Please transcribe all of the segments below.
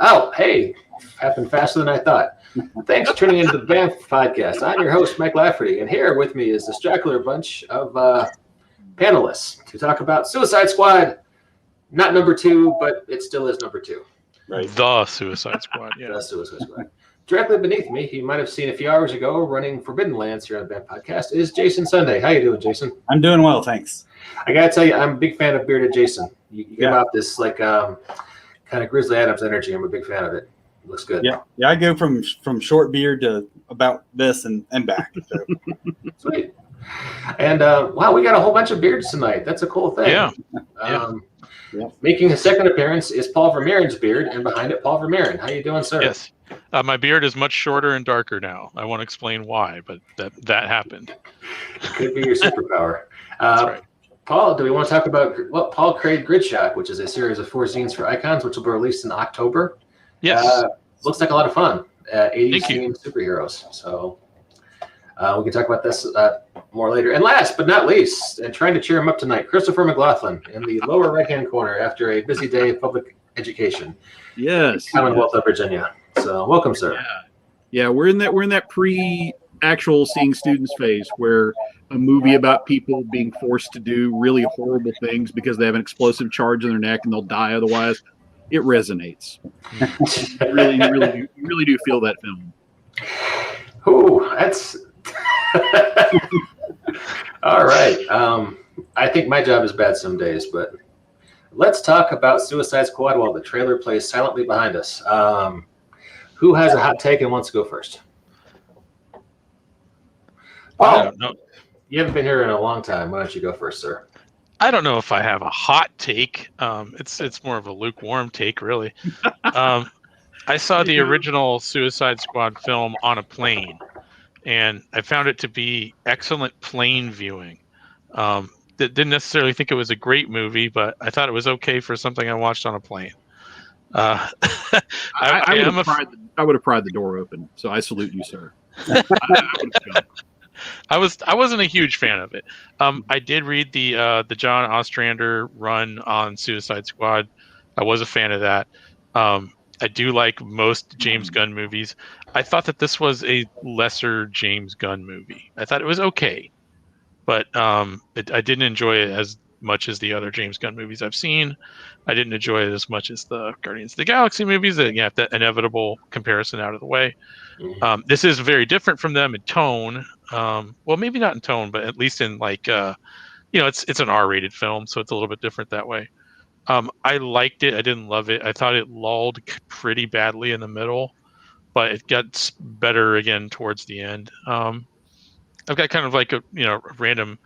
Oh, hey, happened faster than I thought. Thanks for tuning into the BAMF podcast. I'm your host, Mike Lafferty, and here with me is the straggler bunch of panelists to talk about Suicide Squad. Not number 2, but it still is number 2. Right. The Suicide Squad, yeah. The Suicide Squad. Directly beneath me, you might have seen a few hours ago running Forbidden Lands here on the BAMF podcast, is Jason Sunday. How you doing, Jason? I'm doing well, thanks. I got to tell you, I'm a big fan of Bearded Jason. You give out this kind of Grizzly Adams energy. I'm a big fan of it. It looks good. Yeah. I go from short beard to about this and back. So. Sweet. And wow, we got a whole bunch of beards tonight. That's a cool thing. Yeah. Making his second appearance is Paul Vermeiren's beard, and behind it, Paul Vermeiren. How you doing, sir? Yes. My beard is much shorter and darker now. I won't explain why, but that happened. It could be your superpower. That's right. Paul, do we want to talk about Paul created Gridshot, which is a series of 4 zines for Icons, which will be released in October? Yes. Looks like a lot of fun. 80s Thank you. themed superheroes. So we can talk about this more later. And last but not least, and trying to cheer him up tonight, Christopher Mclaughlin in the lower right-hand corner after a busy day of public education. Yes. Commonwealth of Virginia. So welcome, sir. Yeah, we're in that pre-actual seeing students phase where a movie about people being forced to do really horrible things because they have an explosive charge in their neck and they'll die otherwise. It resonates. You really do feel that film. Ooh, that's all right. I think my job is bad some days, but let's talk about Suicide Squad while the trailer plays silently behind us. Who has a hot take and wants to go first? I don't know. You haven't been here in a long time. Why don't you go first, sir? I don't know if I have a hot take. It's more of a lukewarm take, really. I saw the original Suicide Squad film on a plane, and I found it to be excellent plane viewing. Didn't necessarily think it was a great movie, but I thought it was okay for something I watched on a plane. I would have pried the door open, so I salute you, sir. I wasn't a huge fan of it. I did read the John Ostrander run on Suicide Squad. I was a fan of that. I do like most James Gunn movies. I thought that this was a lesser James Gunn movie. I thought it was okay, but I didn't enjoy it as much as the other James Gunn movies I've seen. I didn't enjoy it as much as the Guardians of the Galaxy movies. And you have that inevitable comparison out of the way. This is very different from them in tone. Well, maybe not in tone, but at least in it's an R-rated film, so it's a little bit different that way. I liked it. I didn't love it. I thought it lulled pretty badly in the middle, but it got better again towards the end. I've got kind of like a random.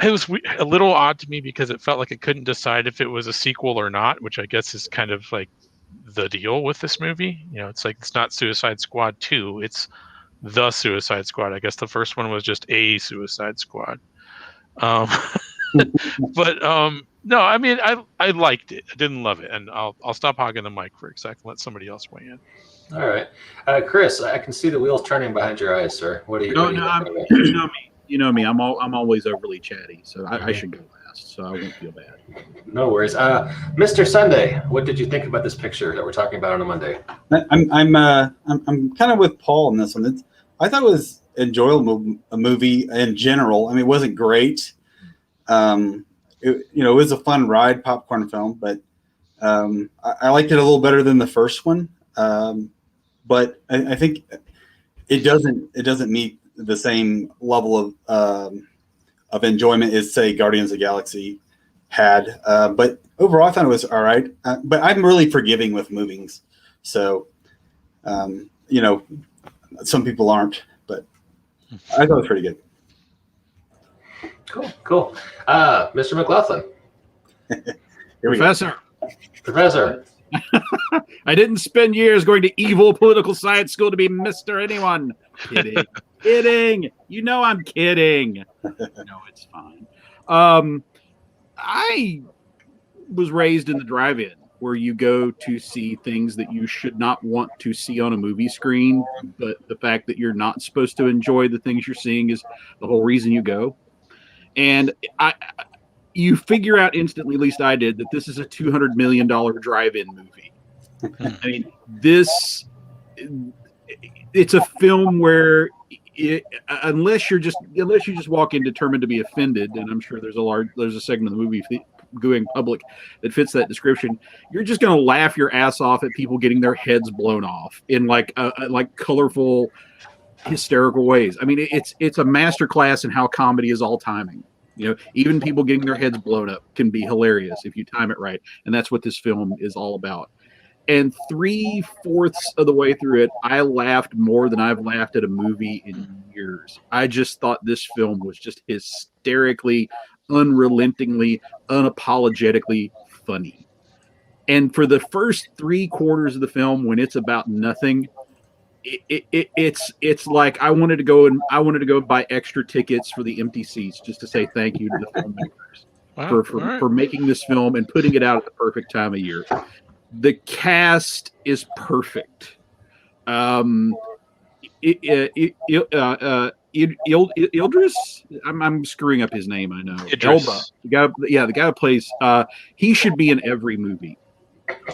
It was a little odd to me because it felt like it couldn't decide if it was a sequel or not, which I guess is kind of like the deal with this movie. It's like it's not Suicide Squad 2, it's the Suicide Squad. I guess the first one was just a Suicide Squad. But no, I mean I liked it. I didn't love it, and I'll stop hogging the mic for a second. Let somebody else weigh in. All right, Chris, I can see the wheels turning behind your eyes, sir. What are you? You know me. I'm always overly chatty, so I should go last, so I won't feel bad. No worries. Mr. Sunday, what did you think about this picture that we're talking about on a Monday? I'm kind of with Paul on this one. I thought it was enjoyable a movie in general. I mean, it wasn't great. It was a fun ride, popcorn film, but I liked it a little better than the first one. But I think it doesn't meet the same level of enjoyment as, say, Guardians of the Galaxy had. But overall, I thought it was all right. But I'm really forgiving with movies. So, some people aren't, but I thought it was pretty good. Cool. Mr. Mclaughlin. Professor. I didn't spend years going to evil political science school to be Mr. Anyone. Kidding. You know I'm kidding. No, it's fine. I was raised in the drive-in where you go to see things that you should not want to see on a movie screen, but the fact that you're not supposed to enjoy the things you're seeing is the whole reason you go. And you figure out instantly, at least I did, that this is a $200 million drive-in movie. I mean, it's a film where unless you just walk in determined to be offended, and I'm sure there's a segment of the movie going public that fits that description, you're just going to laugh your ass off at people getting their heads blown off in like colorful, hysterical ways. I mean, it's a masterclass in how comedy is all timing. You know, even people getting their heads blown up can be hilarious if you time it right, and that's what this film is all about. And 3/4 of the way through it, I laughed more than I've laughed at a movie in years. I just thought this film was just hysterically, unrelentingly, unapologetically funny. And for the first 3/4 of the film, when it's about nothing, it's like I wanted to go buy extra tickets for the empty seats just to say thank you to the filmmakers for making this film and putting it out at the perfect time of year. The cast is perfect. Idris, I'm screwing up his name. I know. Elba, the guy who plays. He should be in every movie.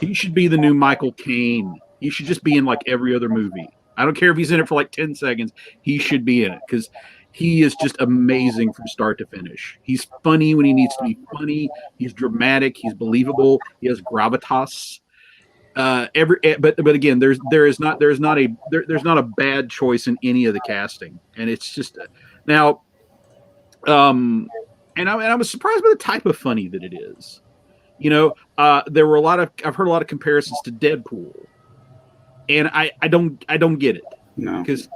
He should be the new Michael Caine. He should just be in like every other movie. I don't care if he's in it for like 10 seconds. He should be in it because he is just amazing from start to finish. He's funny when he needs to be funny. He's dramatic. He's believable. He has gravitas. But again, there's not a bad choice in any of the casting, and it's just now. And I was surprised by the type of funny that it is. You know, there were I've heard a lot of comparisons to Deadpool, and I don't get it. No, because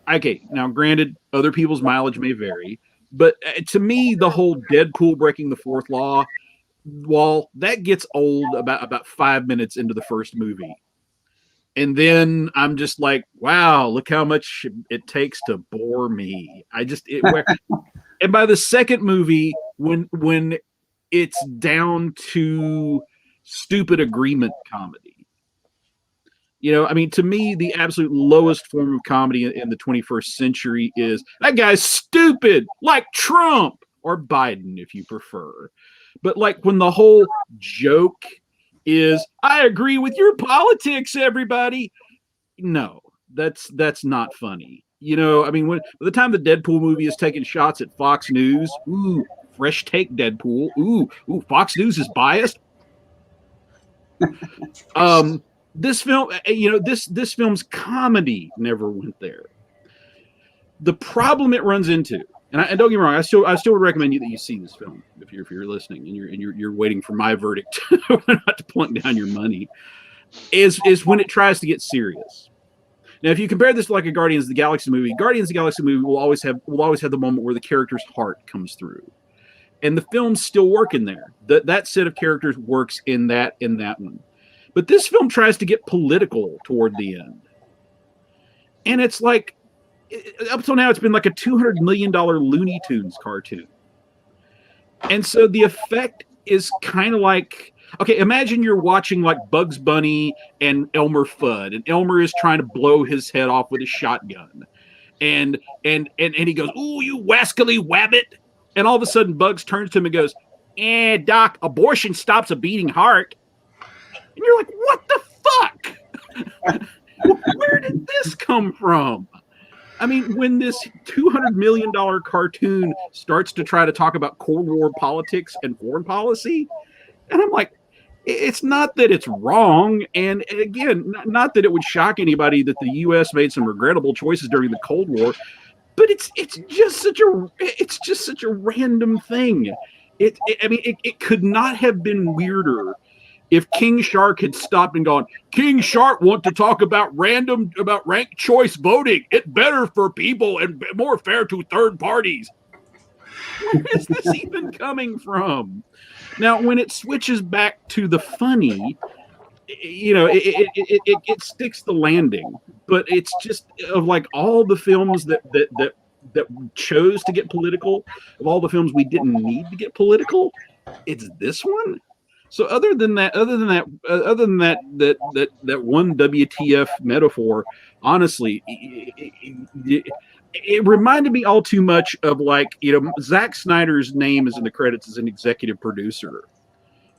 okay, now granted, other people's mileage may vary, but to me, the whole Deadpool breaking the fourth law, well, that gets old about 5 minutes into the first movie. And then I'm just like, wow, look how much it takes to bore me. And by the second movie, when it's down to stupid agreement comedy, you know, I mean, to me, the absolute lowest form of comedy in the 21st century is that guy's stupid, like Trump or Biden, if you prefer. But like when the whole joke is, I agree with your politics, everybody. No, that's not funny. You know, I mean, by the time the Deadpool movie is taking shots at Fox News, ooh, fresh take Deadpool. Ooh, Fox News is biased. This film, you know, this film's comedy never went there. The problem it runs into, and don't get me wrong, I still would recommend that you see this film if you're listening and you're waiting for my verdict, not to plunk down your money, is when it tries to get serious. Now, if you compare this to like a Guardians of the Galaxy movie will always have the moment where the character's heart comes through, and the films still work in there. That set of characters works in that one, but this film tries to get political toward the end, and it's like, up till now, it's been like a $200 million Looney Tunes cartoon. And so the effect is kind of like, okay, imagine you're watching like Bugs Bunny and Elmer Fudd, and Elmer is trying to blow his head off with a shotgun. And he goes, ooh, you wascally wabbit. And all of a sudden Bugs turns to him and goes, Doc, abortion stops a beating heart. And you're like, what the fuck? Where did this come from? I mean, when this $200 million cartoon starts to try to talk about Cold War politics and foreign policy, and I'm like, it's not that it's wrong, and again, not that it would shock anybody that the U.S. made some regrettable choices during the Cold War, but it's just such a random thing. It could not have been weirder if King Shark had stopped and gone, King Shark want to talk about ranked choice voting. It's better for people and more fair to third parties. Where is this even coming from? Now, when it switches back to the funny, you know, it sticks the landing. But it's just of like all the films that chose to get political, of all the films we didn't need to get political, it's this one. So other than that one WTF metaphor, honestly, it reminded me all too much of, like, you know, Zack Snyder's name is in the credits as an executive producer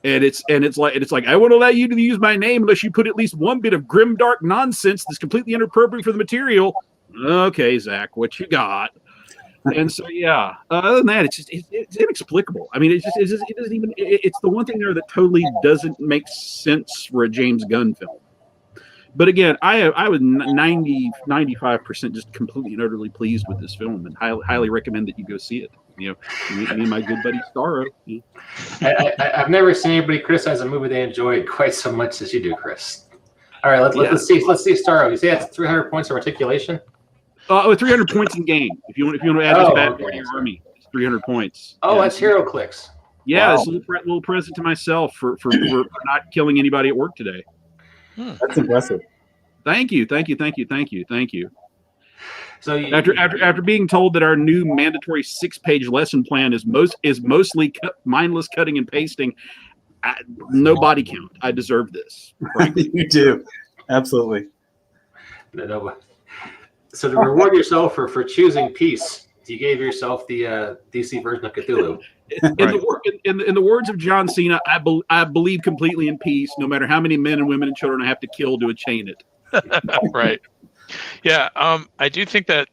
And it's like I won't allow you to use my name unless you put at least one bit of grimdark nonsense that's completely inappropriate for the material. Okay, Zach, what you got? And so yeah, other than that, it's inexplicable. I mean, it doesn't even. It's the one thing there that totally doesn't make sense for a James Gunn film. But again, I was 95% just completely and utterly pleased with this film, and highly recommend that you go see it. You know, me and my good buddy Starro. I've never seen anybody criticize a movie they enjoyed quite so much as you do, Chris. All right, let's see Starro. You say that's 300 points of articulation. 300 points in game. If you want to add this back to your army, it's 300 points. Oh, that's hero clicks. Yeah, wow. It's a little present to myself for not killing anybody at work today. That's impressive. Thank you. So after being told that our new mandatory 6-page lesson plan is mostly mindless cutting and pasting, no body count. I deserve this. Frankly. You do, absolutely. No. So to reward yourself for choosing peace, you gave yourself the DC version of Cthulhu. In the words of John Cena, I believe completely in peace, no matter how many men and women and children I have to kill to attain it. Right. Yeah. I do think that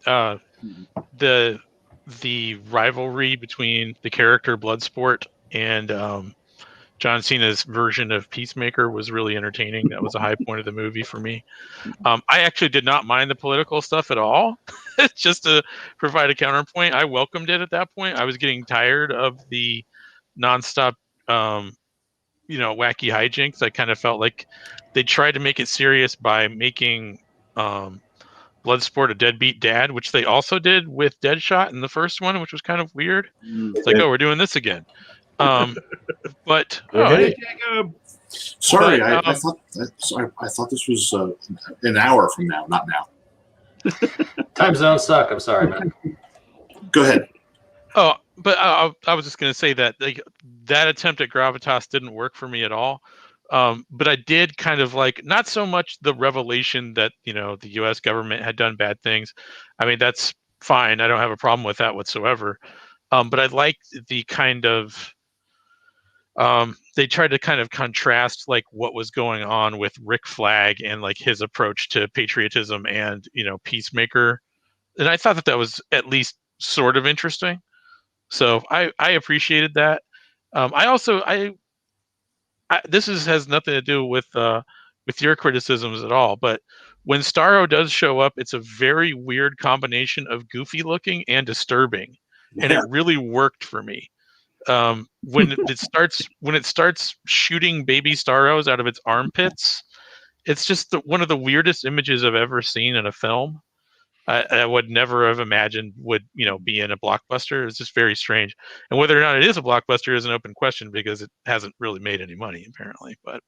the rivalry between the character Bloodsport and John Cena's version of Peacemaker was really entertaining. That was a high point of the movie for me. I actually did not mind the political stuff at all. Just to provide a counterpoint, I welcomed it at that point. I was getting tired of the nonstop, wacky hijinks. I kind of felt like they tried to make it serious by making Bloodsport a deadbeat dad, which they also did with Deadshot in the first one, which was kind of weird. It's like, oh, we're doing this again. But hey, Jacob. Sorry, I thought this was an hour from now, not now. Time zones suck. I'm sorry, man. Go ahead. Oh, but I was just going to say that that attempt at gravitas didn't work for me at all. But I did kind of like, not so much the revelation that the U.S. government had done bad things. I mean, that's fine. I don't have a problem with that whatsoever. But I liked the kind of they tried to kind of contrast like what was going on with Rick Flag and like his approach to patriotism and Peacemaker, and I thought that was at least sort of interesting. So I appreciated that. This has nothing to do with your criticisms at all, but when Starro does show up, it's a very weird combination of goofy looking and disturbing, and it really worked for me. When it starts shooting baby Starros out of its armpits, it's just one of the weirdest images I've ever seen in a film. I would never have imagined would be in a blockbuster. It's just very strange, and whether or not it is a blockbuster is an open question because it hasn't really made any money apparently. But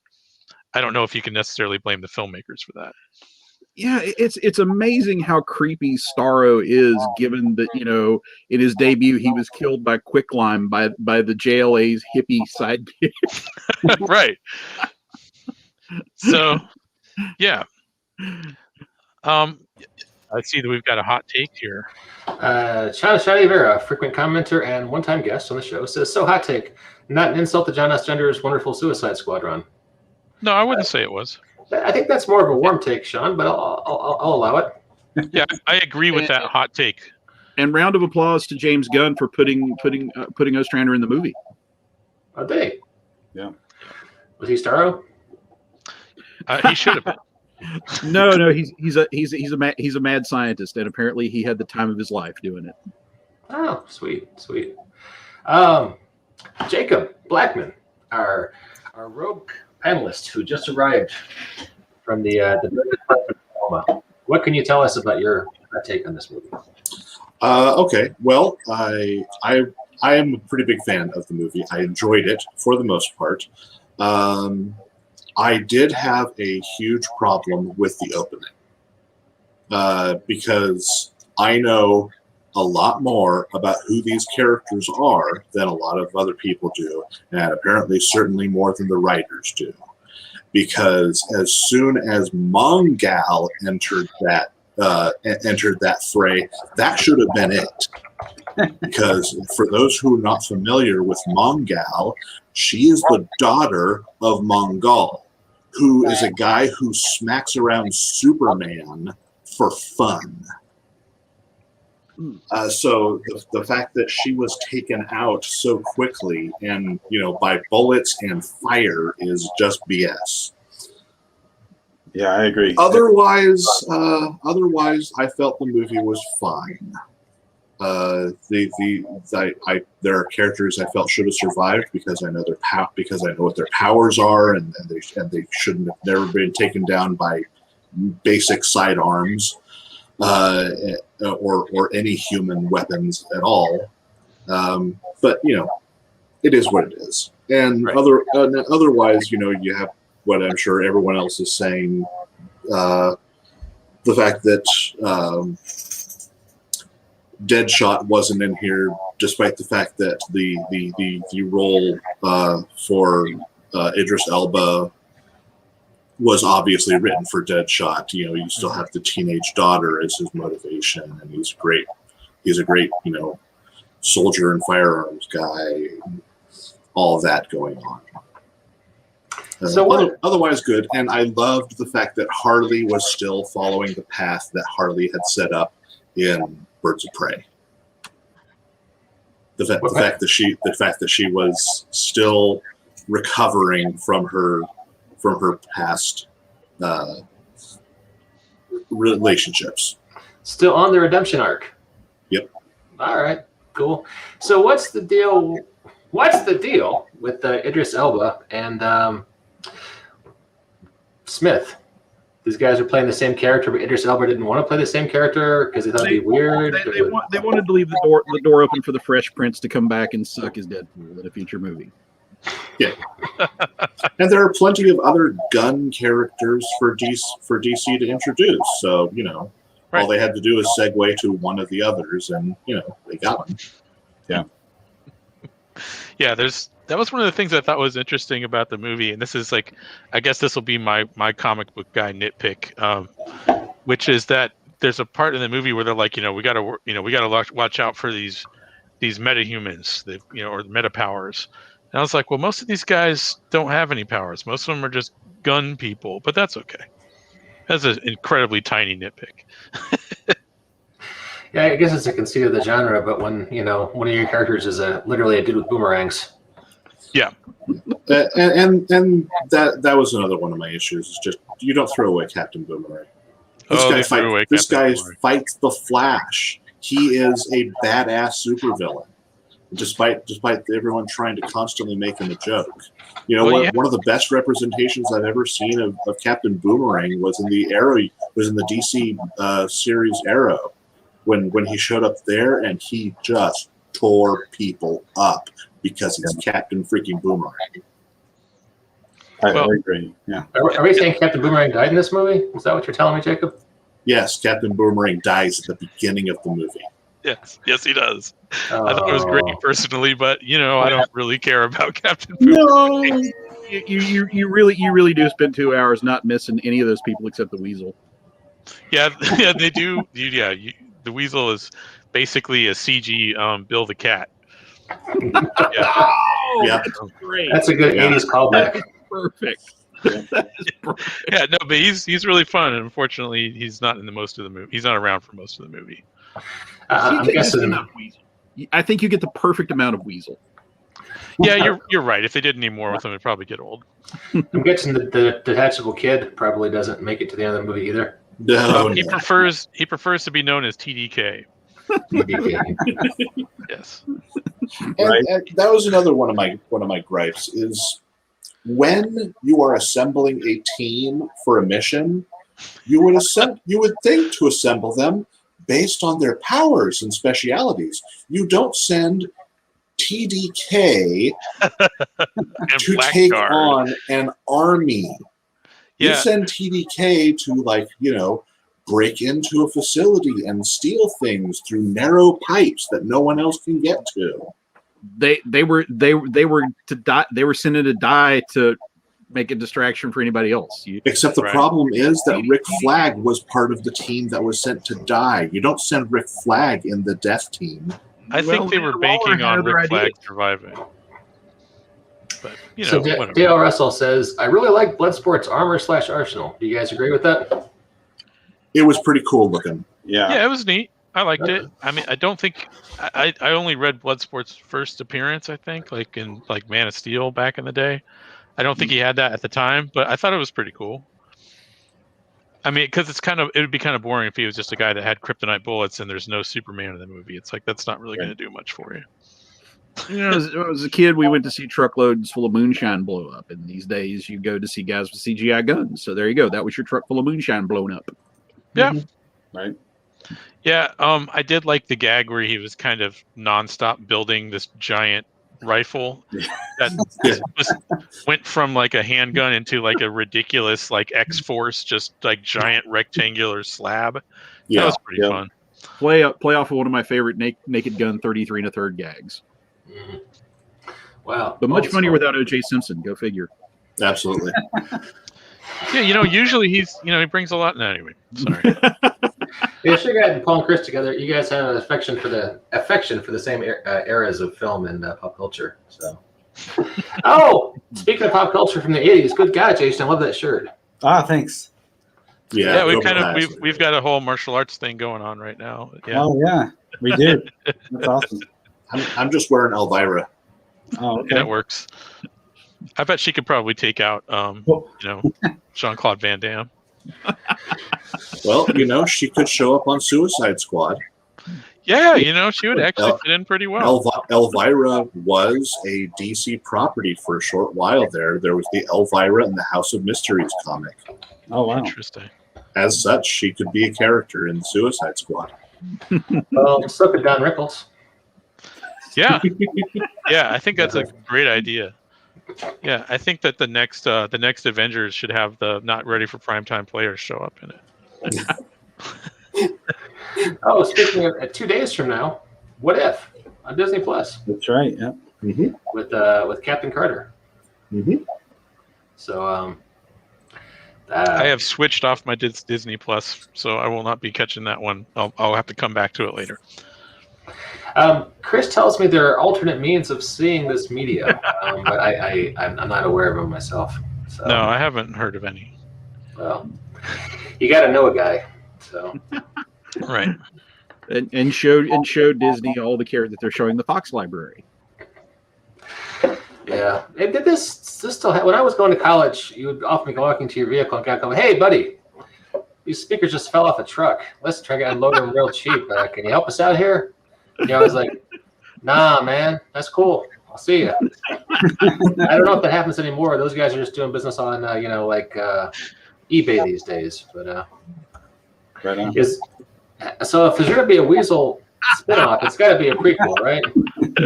I don't know if you can necessarily blame the filmmakers for that. Yeah, it's amazing how creepy Starro is, given that in his debut he was killed by quicklime by the JLA's hippie sidekick. Right. So, yeah. I see that we've got a hot take here. Shadi Vera, frequent commenter and one-time guest on the show, says, "So hot take, not an insult to John Ostrander's wonderful Suicide Squad run." No, I wouldn't say it was. I think that's more of a warm take, Sean, but I'll allow it. Yeah, I agree with that hot take. And round of applause to James Gunn for putting Ostrander in the movie. Oh, did he? Yeah. Was he Starro? He should have been. No, he's a mad scientist, and apparently he had the time of his life doing it. Oh, sweet. Jacob Blackman, our rogue panelist who just arrived from the Oklahoma. What can you tell us about your take on this movie? Okay, well, I am a pretty big fan of the movie. I enjoyed it for the most part. I did have a huge problem with the opening because I know a lot more about who these characters are than a lot of other people do, and apparently certainly more than the writers do. Because as soon as Mongal entered that entered that fray. That should have been it. Because for those who are not familiar with Mongal, she is the daughter of Mongol, who is a guy who smacks around Superman for fun. So the fact that she was taken out so quickly and, by bullets and fire is just BS. Yeah, I agree. Otherwise, I felt the movie was fine. There are characters I felt should have survived because I know what their powers are, and they shouldn't have never been taken down by basic sidearms or any human weapons at all. But it is what it is. And right. Otherwise, you have what I'm sure everyone else is saying. The fact that Deadshot wasn't in here, despite the fact that the role for Idris Elba was obviously written for Deadshot. You still have the teenage daughter as his motivation, and he's a great soldier and firearms guy. All of that going on. Otherwise good, and I loved the fact that Harley was still following the path that Harley had set up in Birds of Prey. The fact that she was still recovering from her past relationships. Still on the redemption arc. Yep. All right. Cool. So what's the deal? What's the deal with Idris Elba and Smith? These guys are playing the same character, but Idris Elba didn't want to play the same character because he thought it'd be weird. They wanted to leave the door open for the Fresh Prince to come back and suck his Deadpool in a future movie. Yeah. And there are plenty of other gun characters for DC to introduce. So, right. All they had to do is segue to one of the others, and, they got them. Yeah. Yeah, that was one of the things I thought was interesting about the movie, and this is I guess this will be my comic book guy nitpick, which is that there's a part in the movie where they're like, we gotta watch out for these metahumans, or meta powers. And I was like, well, most of these guys don't have any powers. Most of them are just gun people, but that's okay. That's an incredibly tiny nitpick. Yeah, I guess it's a conceit of the genre, but when one of your characters is literally a dude with boomerangs. Yeah. And that was another one of my issues. Is just you don't throw away Captain Boomerang. This guy fights the Flash. He is a badass supervillain, despite everyone trying to constantly make him a joke. One of the best representations I've ever seen of Captain Boomerang was in the DC series Arrow, when he showed up there and he just tore people up because he's Captain freaking Boomerang. I agree. Yeah. Are we saying Captain Boomerang died in this movie? Is that what you're telling me, Jacob? Yes, Captain Boomerang dies at the beginning of the movie. Yes, he does. I thought it was great personally, but I don't really care about Captain Boomerang. No, you really do spend 2 hours not missing any of those people except the Weasel. Yeah, they do. The Weasel is basically a CG Bill the Cat. Yeah. Oh, Yeah. that's great. That's a good 80s callback. Perfect. Yeah, no, but he's really fun, and unfortunately, he's not in most of the movie. He's not around for most of the movie. I'm guessing enough Weasel. I think you get the perfect amount of Weasel. Yeah, you're right. If they did any more with him, it'd probably get old. I'm guessing the detachable kid probably doesn't make it to the end of the movie either. No, He prefers to be known as TDK. Yes. And that was another one of my gripes is when you are assembling a team for a mission, you would think to assemble them based on their powers and specialities. You don't send TDK to take on an army. Yeah. You send TDK to break into a facility and steal things through narrow pipes that no one else can get to. They were to die. They were sending to die to make a distraction for anybody else. Except the problem is that Rick Flag was part of the team that was sent to die. You don't send Rick Flag in the death team. I think they were banking on Rick Flag surviving. But, so Dale Russell says, I really like Bloodsport's armor/arsenal. Do you guys agree with that? It was pretty cool looking. Yeah, it was neat. I liked it. I mean, I don't think I only read Bloodsport's first appearance, I think, like in Man of Steel back in the day. I don't think he had that at the time, but I thought it was pretty cool. I mean, because it would be kind of boring if he was just a guy that had kryptonite bullets and there's no Superman in the movie. It's like, that's not really going to do much for you. As a kid, we went to see truckloads full of moonshine blow up. And these days, you go to see guys with CGI guns. So there you go. That was your truck full of moonshine blown up. Yeah. Right. Yeah. I did like the gag where he was kind of nonstop building this giant rifle that went from like a handgun into like a ridiculous like X-Force, just like giant rectangular slab. Yeah, that was pretty fun. Play off of one of my favorite Naked Gun 33 1/3 gags. Wow. But much funnier without O.J. Simpson. Go figure. Absolutely. Yeah, usually he brings a lot. No, anyway, sorry. Yeah, sure. You guys, Paul and Chris together. You guys have an affection for the same eras of film and pop culture. So, speaking of pop culture from the '80s, good God, Jason, I love that shirt. Thanks. Yeah, we've got a whole martial arts thing going on right now. Yeah. Oh yeah, we do. That's awesome. I'm just wearing Elvira. Oh, okay. Yeah, that works. I bet she could probably take out, Jean-Claude Van Damme. Well, she could show up on Suicide Squad. Yeah, she would actually fit in pretty well. Elvira was a DC property for a short while there. There was the Elvira and the House of Mysteries comic. Oh, wow. Interesting. As such, she could be a character in the Suicide Squad. Well, so could Don Rickles. Yeah. Yeah, I think that's a great idea. Yeah, I think that the next Avengers should have the not ready for primetime players show up in it. Speaking of 2 days from now, What If on Disney Plus? That's right. Yeah. Mm-hmm. With Captain Carter. Mm-hmm. So I have switched off my Disney Plus, so I will not be catching that one. I'll have to come back to it later. Chris tells me there are alternate means of seeing this media, but I'm not aware of them myself. So. No, I haven't heard of any. Well, you got to know a guy. So. Right. And show Disney all the care that they're showing the Fox library. Yeah, it did this still. When I was going to college, you would often be walking to your vehicle and go, "Hey, buddy, these speakers just fell off a truck. Let's try to unload them real cheap. Can you help us out here?" I was like, "Nah, man, that's cool. I'll see you." I don't know if that happens anymore. Those guys are just doing business on, eBay these days. But right on. So if there's going to be a Weasel spinoff, it's got to be a prequel, right?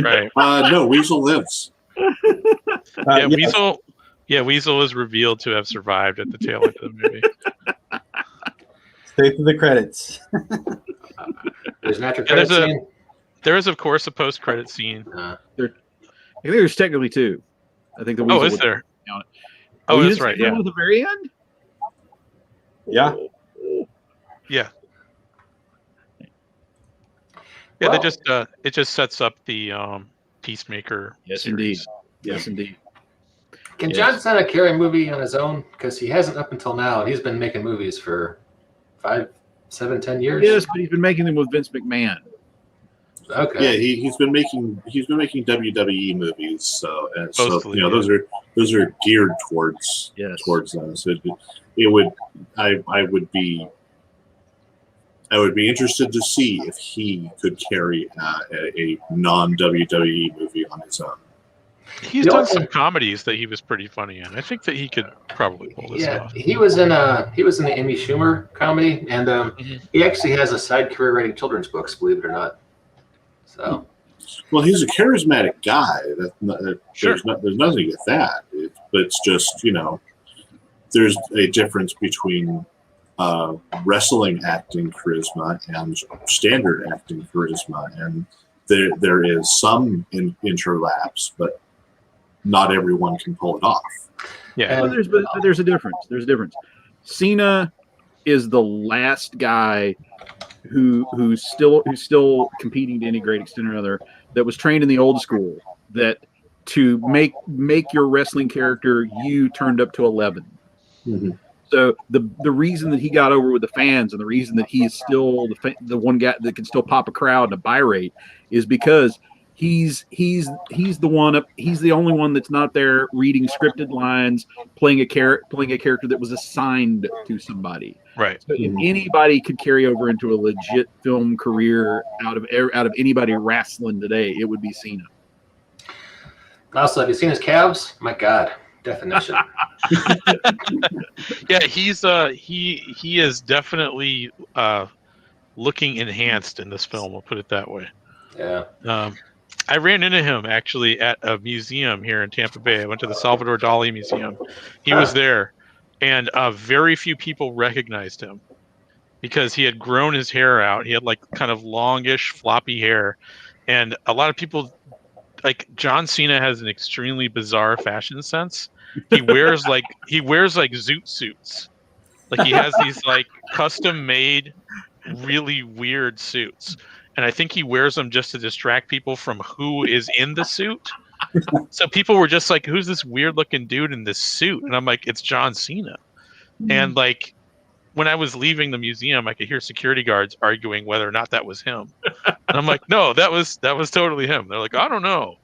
Right. No, Weasel lives. Weasel was revealed to have survived at the tail end of the movie. Stay for the credits. There's an after credit scene. There is, of course, a post-credit scene. I think there's technically two. I think the Weasel. Oh, is there? Oh, that's right. Yeah. At the very end. Yeah. Yeah. Yeah. Well, it just sets up the Peacemaker. Yes, series. indeed. Yes, indeed. Can John Cena carry a movie on his own? Because he hasn't up until now. He's been making movies for 5, 7, 10 years. Yes, but he's been making them with Vince McMahon. Okay. Yeah, he's been making WWE movies, so Mostly, those are geared towards them. So I would be interested to see if he could carry a non-WWE movie on his own. He's done some comedies that he was pretty funny in. I think that he could probably pull this off. He was in the Amy Schumer comedy, and he actually has a side career writing children's books, believe it or not. So, well, he's a charismatic guy. Sure. There's nothing with that. But it's just there's a difference between wrestling acting charisma and standard acting charisma, and there is some interlaps, but not everyone can pull it off. Yeah, but there's a difference. There's a difference. Cena is the last guy who's still competing to any great extent or another that was trained in the old school, that to make your wrestling character, you turned up to 11. Mm-hmm. So the reason that he got over with the fans, and the reason that he is still the one guy that can still pop a crowd and a buy rate, is because he's the only one that's not there reading scripted lines, playing a character that was assigned to somebody. right. So if anybody could carry over into a legit film career out of anybody wrestling today, it would be Cena. Also, have you seen his calves? My God, definition. Yeah, he is definitely looking enhanced in this film. We'll put it that way. Yeah. I ran into him actually at a museum here in Tampa Bay. I went to the Salvador Dali Museum. He was there, and very few people recognized him because he had grown his hair out. He had like kind of longish, floppy hair, and a lot of people, like John Cena, has an extremely bizarre fashion sense. He wears like zoot suits. Like he has these like custom made, really weird suits. And I think he wears them just to distract people from who is in the suit. So people were just like, who's this weird looking dude in this suit? And I'm like, it's John Cena. And like, when I was leaving the museum, I could hear security guards arguing whether or not that was him. And I'm like, no, that was totally him. They're like, I don't know.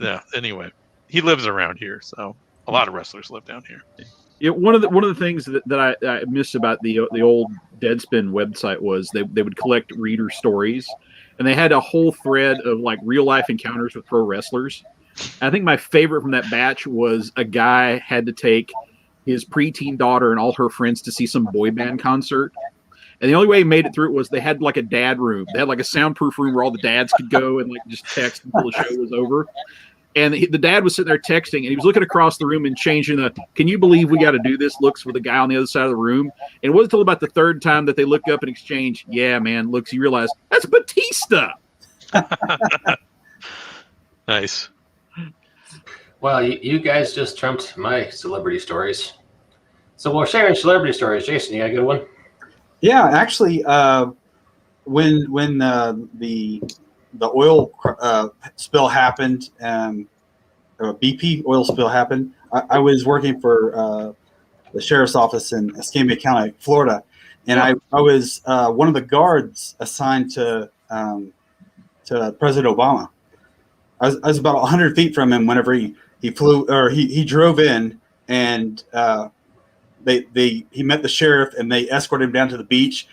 Yeah. Anyway, he lives around here. So a lot of wrestlers live down here. One of the things that I miss about the old Deadspin website was they would collect reader stories, and they had a whole thread of like real life encounters with pro wrestlers. And I think my favorite from that batch was a guy had to take his preteen daughter and all her friends to see some boy band concert. And the only way he made it through it was they had like a dad room. They had like a soundproof room where all the dads could go and like just text until the show was over. And the dad was sitting there texting, and he was looking across the room and changing the, can you believe we got to do this, looks with the guy on the other side of the room. And it wasn't until about the third time that they looked up and exchanged, yeah, man, looks, you realize, that's Batista. Nice. Well, you guys just trumped my celebrity stories. So we're sharing celebrity stories. Jason, you got a good one? Yeah, actually, when the oil spill happened, BP oil spill happened, I was working for the sheriff's office in Escambia County, Florida, and I was one of the guards assigned to President Obama. I was about 100 feet from him whenever he flew, or he drove in, and he met the sheriff, and they escorted him down to the beach,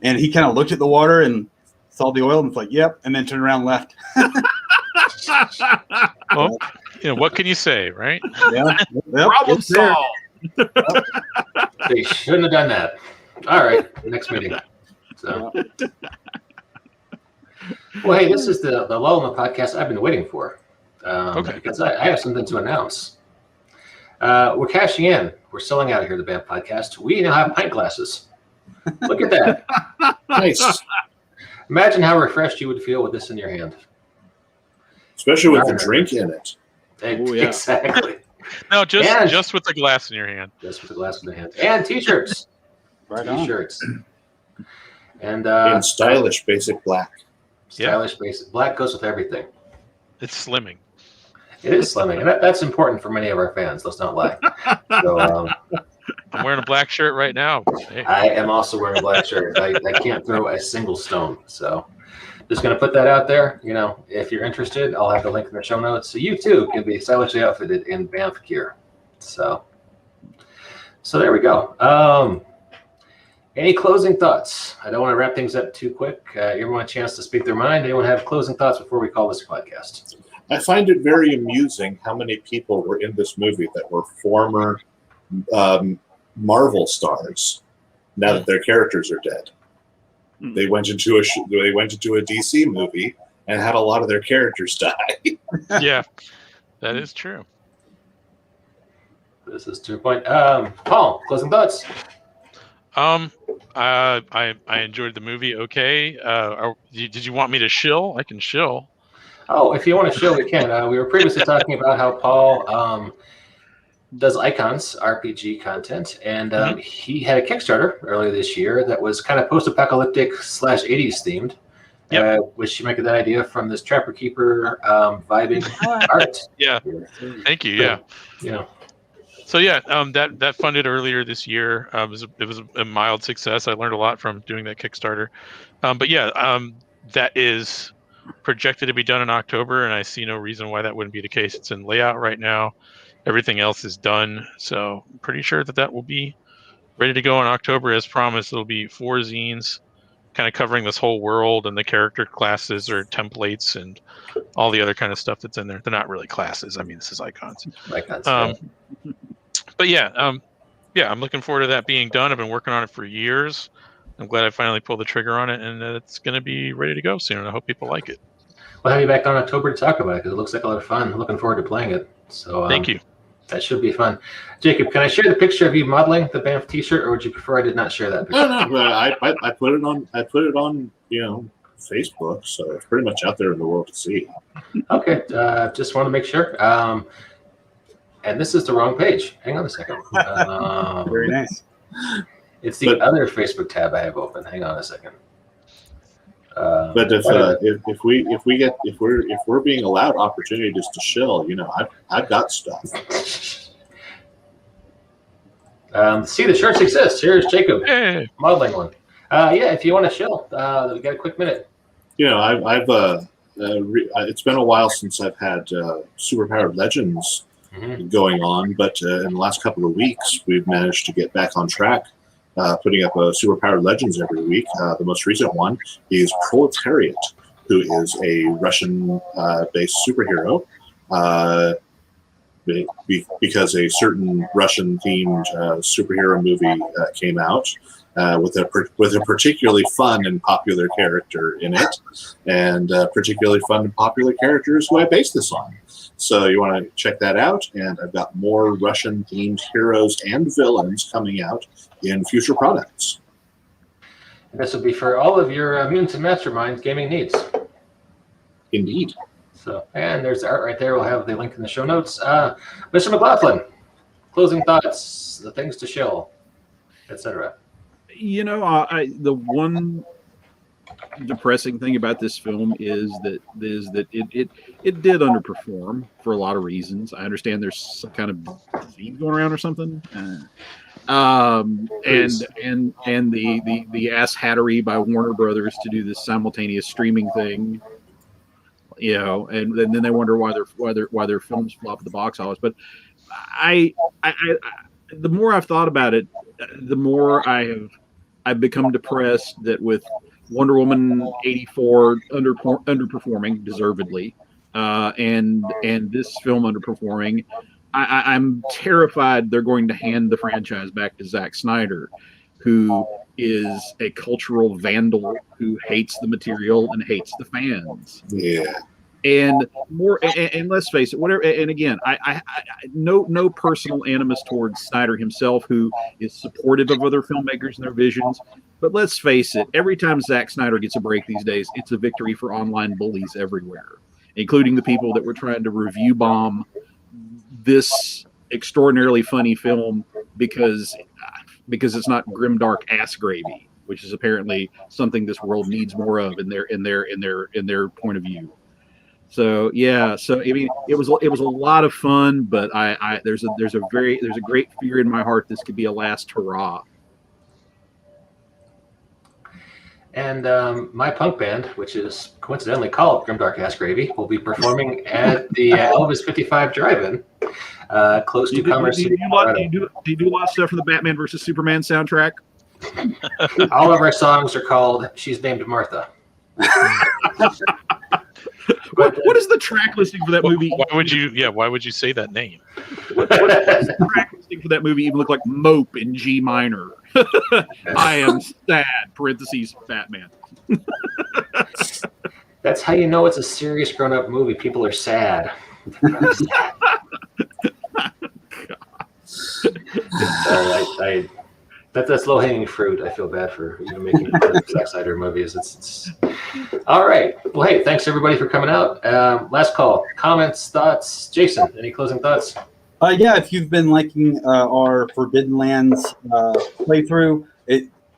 and he kind of looked at the water and saw the oil and was like, yep, and then turned around and left. Well, what can you say, right? Yeah. Problem solved. They shouldn't have done that. All right, next meeting. So, well, hey, this is the lull in the podcast I've been waiting for. Okay. Because I have something to announce. We're cashing in. We're selling out here at the BAMF podcast. We now have pint glasses. Look at that. Nice. Imagine how refreshed you would feel with this in your hand. Especially with the drink in it. Oh, yeah. Exactly. No, just with the glass in your hand. Just with the glass in the hand. And t-shirts. Right on. T-shirts. And And stylish basic black. stylish basic. Black goes with everything. It's slimming. It is slimming. And that's important for many of our fans. Let's not lie. So, I'm wearing a black shirt right now. Hey. I am also wearing a black shirt. I can't throw a single stone. So just going to put that out there. If you're interested, I'll have the link in the show notes. So you too can be stylishly outfitted in BAMF gear. So there we go. Any closing thoughts? I don't want to wrap things up too quick. Everyone a chance to speak their mind. Anyone have closing thoughts before we call this podcast? I find it very amusing how many people were in this movie that were former Marvel stars. Now that their characters are dead, they went into a DC movie and had a lot of their characters die. Yeah, that is true. This is 2 point. Paul, closing thoughts? I enjoyed the movie. Okay. Did you want me to shill? I can shill. Oh, if you want to show, we can. We were previously talking about how Paul does Icons RPG content, and he had a Kickstarter earlier this year that was kind of post-apocalyptic / 80s themed. Which you might get that idea from this Trapper Keeper vibing art. Yeah, thank you. Yeah, So that funded earlier this year. It was a mild success. I learned a lot from doing that Kickstarter. That is projected to be done in October, and I see no reason why that wouldn't be the case. It's in layout right now. Everything else is done, so I'm pretty sure that will be ready to go in October as promised. It'll be 4 zines, kind of covering this whole world, and the character classes or templates and all the other kind of stuff that's in there. They're not really classes. I mean, this is icons. But I'm looking forward to that being done. I've been working on it for years. I'm glad I finally pulled the trigger on it, and it's going to be ready to go soon. And I hope people like it. We'll have you back on October to talk about it because it looks like a lot of fun. I'm looking forward to playing it. So thank you. That should be fun. Jacob, can I share the picture of you modeling the BAMF T-shirt, or would you prefer I did not share that picture? No. I put it on. I put it on. Facebook, so it's pretty much out there in the world to see. Okay, just want to make sure. And this is the wrong page. Hang on a second. Very nice. It's the other Facebook tab I have open. Hang on a second. But if we're being allowed opportunities to shill, I've got stuff. See, the shirts exist. Here's Jacob Hey. modeling one. If you want to shill, we got a quick minute. It's been a while since I've had Superpowered Legends going on, but in the last couple of weeks, we've managed to get back on track, putting up a Superpowered Legends every week. The most recent one is Proletariat, who is a Russian-based superhero, because a certain Russian-themed superhero movie came out. With a particularly fun and popular character in it, and particularly fun and popular characters who I based this on. So you want to check that out, and I've got more Russian-themed heroes and villains coming out in future products. And this will be for all of your Mutants and Masterminds gaming needs. Indeed. So, and there's the art right there. We'll have the link in the show notes. Mr. Mclaughlin, closing thoughts, the things to shill, etc. The one depressing thing about this film is that it did underperform for a lot of reasons. I understand there's some kind of disease going around or something, and the ass hattery by Warner Brothers to do this simultaneous streaming thing, and then they wonder why their films flop at the box office. But the more I've thought about it, the more I've become depressed that with Wonder Woman 84 underperforming deservedly, and this film underperforming, I'm terrified they're going to hand the franchise back to Zack Snyder, who is a cultural vandal who hates the material and hates the fans. Yeah. And let's face it, whatever. And again, I no personal animus towards Snyder himself, who is supportive of other filmmakers and their visions. But let's face it, every time Zack Snyder gets a break these days, it's a victory for online bullies everywhere, including the people that were trying to review bomb this extraordinarily funny film because it's not grimdark ass gravy, which is apparently something this world needs more of in their point of view. So I mean, it was a lot of fun, but there's a great fear in my heart this could be a last hurrah. And my punk band, which is coincidentally called Grimdark Ass Gravy, will be performing at the Elvis 55 Drive-In, close to Commerce City. Do you do a lot of stuff from the Batman versus Superman soundtrack? All of our songs are called "She's Named Martha." What is the track listing for that movie? Why would you say that name? What does the track listing for that movie even look like? Mope in G minor. I am sad. Parentheses Batman. That's how you know it's a serious grown-up movie. People are sad. That's low hanging fruit. I feel bad for even making Zack Snyder movies. It's all right. Well, hey, thanks everybody for coming out. Last call. Comments, thoughts. Jason, any closing thoughts? Yeah, if you've been liking our Forbidden Lands playthrough,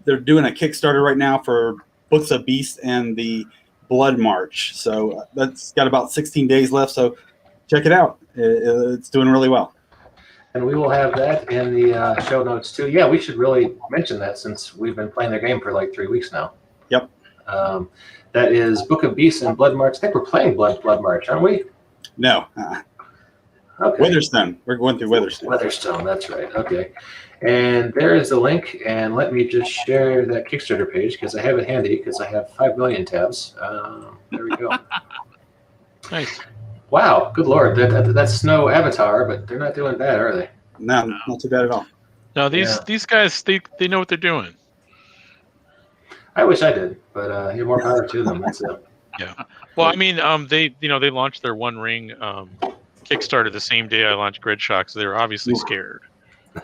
they're doing a Kickstarter right now for Books of Beast and the Blood March. So that's got about 16 days left. So check it out. It's doing really well. And we will have that in the show notes too. Yeah, we should really mention that since we've been playing their game for like 3 weeks now. Yep. That is Book of Beasts and Blood March. I think we're playing Blood March, aren't we? No. Okay. Weatherstone. We're going through Weatherstone. Weatherstone, that's right. Okay. And there is the link. And let me just share that Kickstarter page because I have it handy because I have 5 million tabs. There we go. Nice. Wow, good Lord. That's no Avatar, but they're not doing bad, are they? No, not too bad at all. No, these guys, they know what they're doing. I wish I did, but more power to them. That's it. Yeah. Well, I mean, they launched their One Ring Kickstarter the same day I launched Gridshock, so they were obviously scared.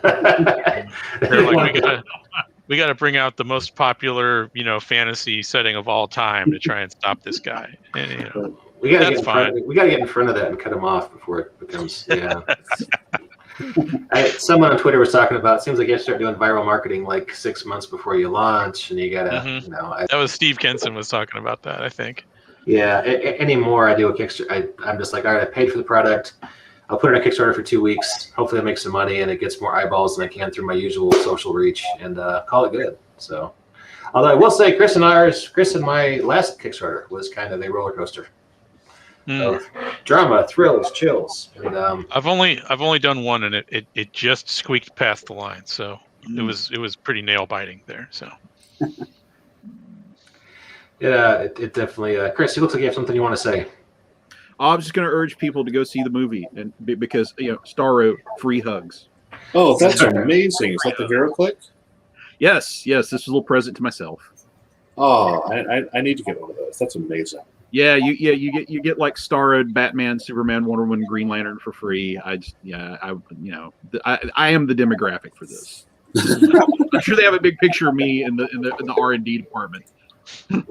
They're like, we got to bring out the most popular, fantasy setting of all time to try and stop this guy. And, we got to get in front of that and cut him off before it becomes. Yeah. Someone on Twitter was talking about. It seems like you have to start doing viral marketing like 6 months before you launch, and you gotta, that was Steve Kenson was talking about that, I think. Yeah. Anymore, I do a Kickstarter. I'm just like, all right, I paid for the product. I'll put it on Kickstarter for 2 weeks. Hopefully, I make some money and it gets more eyeballs than I can through my usual social reach, and call it good. So, although I will say, Chris and my last Kickstarter was kind of a roller coaster. Of drama, thrills, chills. And, I've only done one, and it just squeaked past the line, so it was pretty nail biting there. So it definitely. Chris, it looks like you have something you want to say. I'm just going to urge people to go see the movie, and because Starro free hugs. Oh, that's amazing! Is that the HeroClick? Yes. This was a little present to myself. Oh, I need to get one of those. That's amazing. Yeah, you get like Starro, Batman, Superman, Wonder Woman, Green Lantern for free. I am the demographic for this. I'm sure they have a big picture of me in the R&D department. Do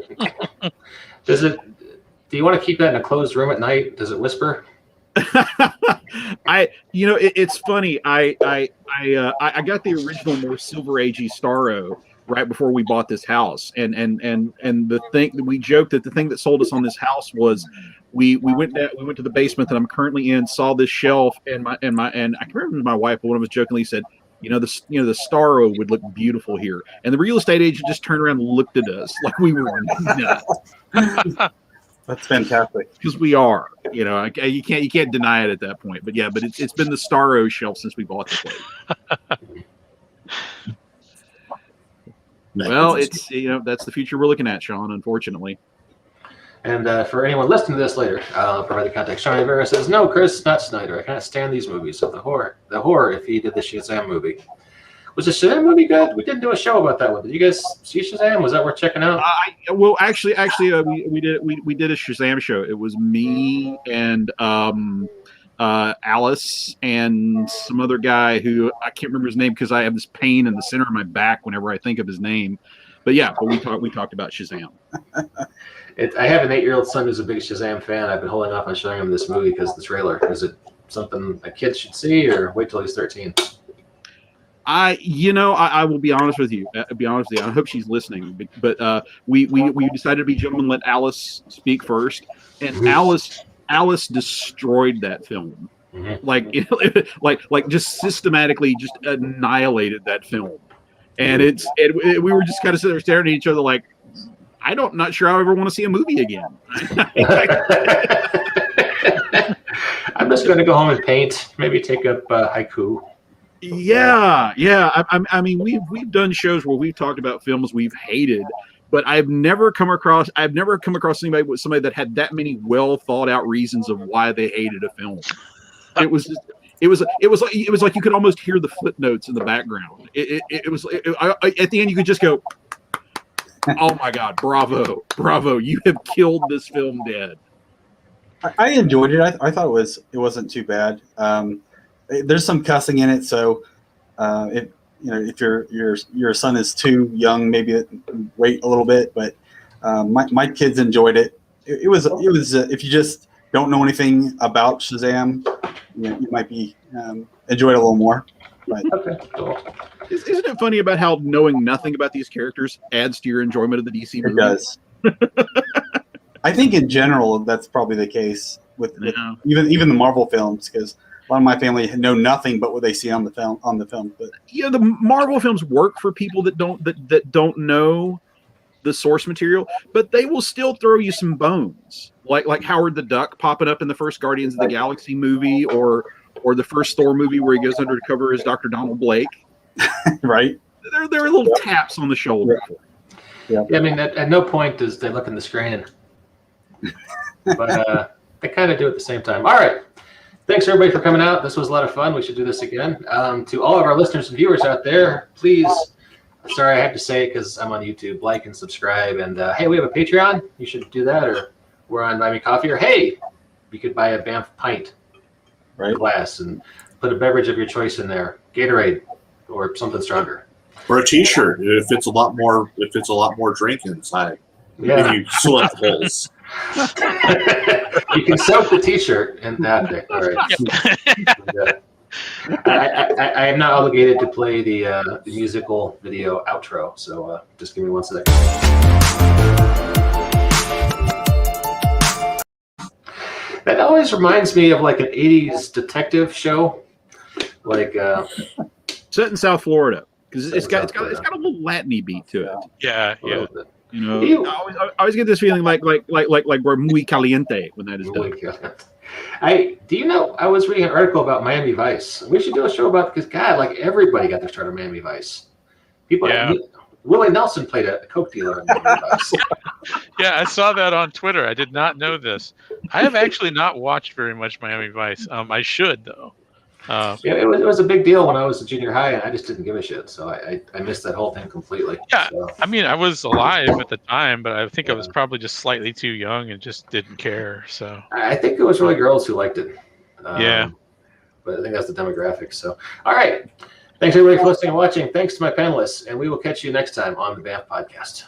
you want to keep that in a closed room at night? Does it whisper? It's funny. I got the original more Silver Agey Starro right before we bought this house, and the thing we joked that the thing that sold us on this house was we went to the basement that I'm currently in, saw this shelf, and I can remember my wife, but one of us jokingly said, the Starro would look beautiful here, and the real estate agent just turned around and looked at us like we were nuts. That's fantastic. Because we are, you can't deny it at that point. But yeah, it's been the Starro shelf since we bought the place. Well, it's that's the future we're looking at, Sean. Unfortunately. And for anyone listening to this later, I'll provide the context. Sean Rivera says, "No, Chris, not Snyder. I can't stand these movies. So the horror. If he did the Shazam movie, was the Shazam movie good? We didn't do a show about that one. Did you guys see Shazam? Was that worth checking out?" Actually, we did a Shazam show. It was me and Alice and some other guy who I can't remember his name because I have this pain in the center of my back whenever I think of his name. But yeah, we talked about Shazam. I have an 8-year-old son who's a big Shazam fan. I've been holding off on showing him this movie because the trailer. Is it something a kid should see, or wait till he's 13? I will be honest with you. I hope she's listening. But we decided to be gentlemen, let Alice speak first, and Alice destroyed that film. Like just systematically just annihilated that film. And we were just kind of sitting there staring at each other like, not sure I ever want to see a movie again. I'm just going to go home and paint, maybe take up haiku. Yeah. I mean, we've done shows where we've talked about films we've hated, but I've never come across somebody that had that many well thought out reasons of why they hated a film. It was like you could almost hear the footnotes in the background. It was at the end you could just go, "Oh my God, bravo! You have killed this film dead." I enjoyed it. I thought it wasn't too bad. There's some cussing in it, so if your son is too young, maybe wait a little bit. But my kids enjoyed it. It was if you just don't know anything about Shazam, you might be enjoy it a little more. But Okay, cool. Isn't it funny about how knowing nothing about these characters adds to your enjoyment of the DC movie? It does. I think in general that's probably the case with even the Marvel films, because a lot of my family know nothing but what they see on the film. But the Marvel films work for people that don't know the source material, but they will still throw you some bones, like Howard the Duck popping up in the first Guardians of the Galaxy movie, or the first Thor movie where he goes undercover as Dr. Donald Blake. Right? There are little taps on the shoulder. Yeah. I mean, at no point does they look in the screen, but they kind of do at the same time. All right. Thanks, everybody, for coming out. This was a lot of fun. We should do this again. To all of our listeners and viewers out there, please, sorry I have to say it because I'm on YouTube, like and subscribe. And, hey, we have a Patreon. You should do that. Or we're on Buy Me Coffee. Or, hey, you could buy a BAMF pint glass and put a beverage of your choice in there, Gatorade or something stronger. Or a T-shirt if it's a lot more drink inside. Yeah. You fill up the holes. You can soak the T-shirt and that. All right. I am not obligated to play the musical video outro, so just give me 1 second. That always reminds me of like an 80s detective show, like set in South Florida, because it's got a little Latin-y beat to it. Yeah. I always get this feeling like we're muy caliente when that is done. Do you know? I was reading an article about Miami Vice. We should do a show about, because God, like everybody got their start on Miami Vice. Willie Nelson played a coke dealer in Miami Vice. Yeah, I saw that on Twitter. I did not know this. I have actually not watched very much Miami Vice. I should though. It was a big deal when I was in junior high, and I just didn't give a shit. So I missed that whole thing completely. Yeah, so. I mean, I was alive at the time, but I think I was probably just slightly too young and just didn't care. So I think it was really girls who liked it. But I think that's the demographic. So, all right. Thanks everybody for listening and watching. Thanks to my panelists, and we will catch you next time on the BAMF podcast.